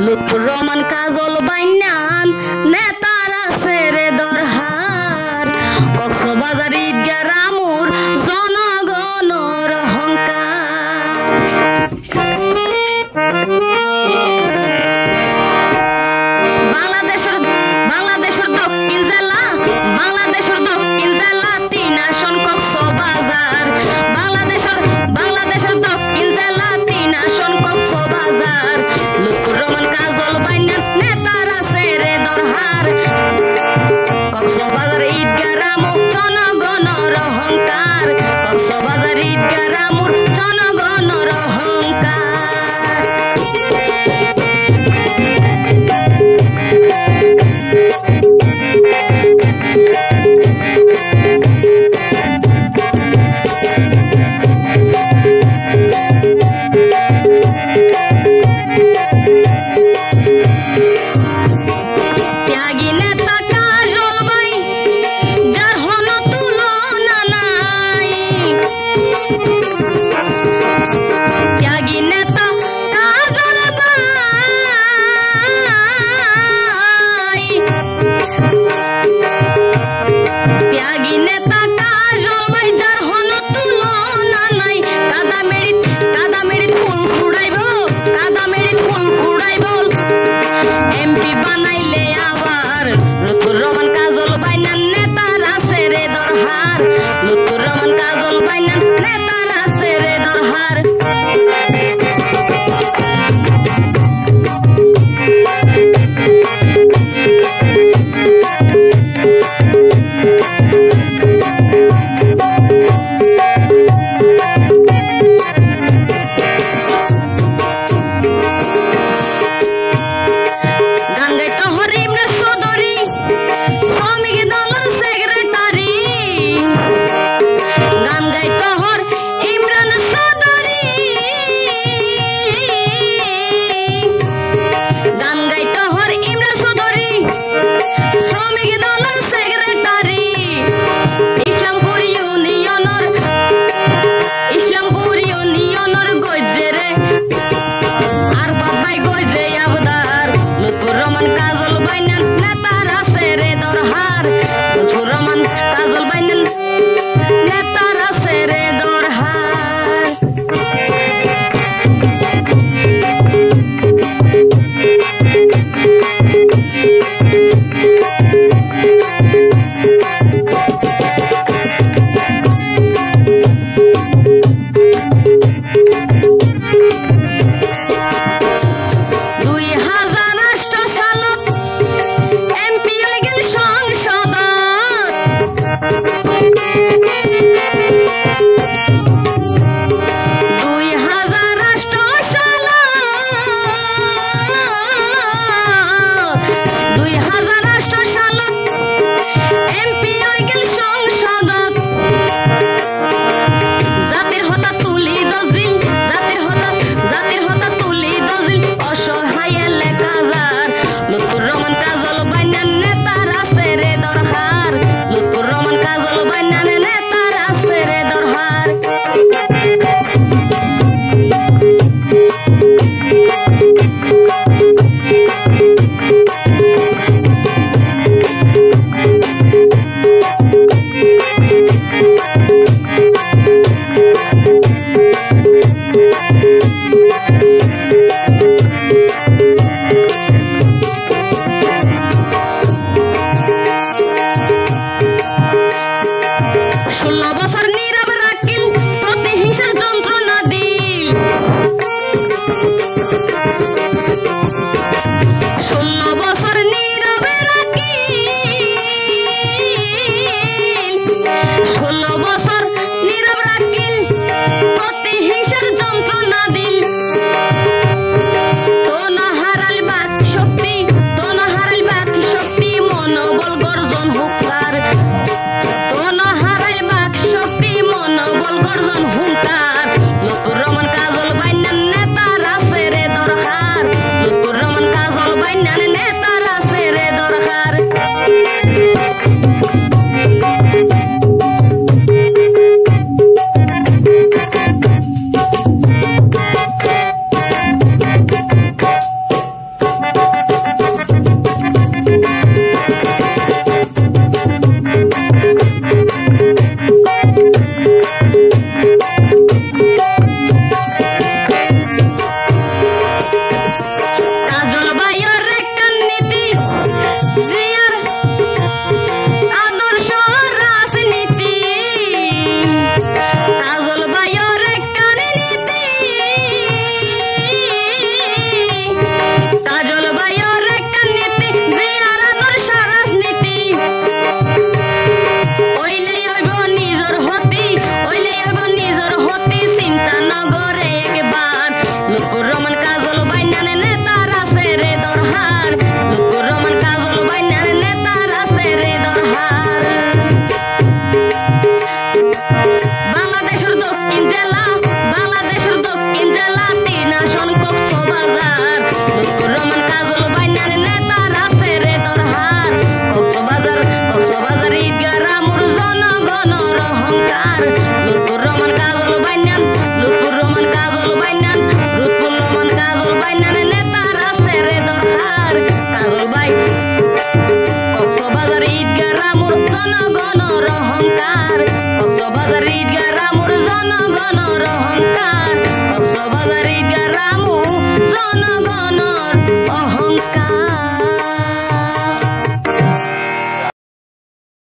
লুৎফুর রহমান কাজল বাইনান নেতারা সেরে দরহার কক্সবাজার ঈদগাহ রামুর জনগণর অহংকার। বাংলাদেশের দক্ষিণ জেলা 3 আসন কক্সবাজার। বাংলাদেশের দক্ষিণ জেলা 3 আসন কক্সবাজার। লুৎফুর রহমান কাজল বাইনান নেতারা সেরে দরহার কক্সবাজার ঈদগাহ রামুর জনগণর অহংকার। কক্সবাজার ঈদগাহ রামুর জনগণর অহংকার। ত্যাগী নেতা কাজল বাই যার হন তুলনা নাই। ত্যাগী নেতা কাজল বাই, ত্যাগী নেতা কাজল বাই যার হন তুলনা নাই। কাদামেড়িত ফুল ফুড়াইব, এমপি বানাইলে আবার লুৎফুর রহমান কাজল বাইনান নেতারা সেরে দরহার। লুৎফুর রহমান কাজল বাইনান নেতারা সেরে দরহার। গাঙ্গাই তহর ইমরান চৌধুরী শ্রমিক দলের সেক্রেটারি। গাঙ্গাই তহর ইমরান চৌধুরী, গাঙ্গাই তহর ইমরান চৌধুরী শ্রমিক দলের সেক্রেটারি। ইসলামপুর ইউনিয়নের গজ্জেরে আর বাবাই গজে আবদার। লুৎফুর রহমান কাজল বাইনান নেতারা সেরে দরহার। লুৎফুর রহমান কাজল বাইনান নেতারা সেরে দরহার।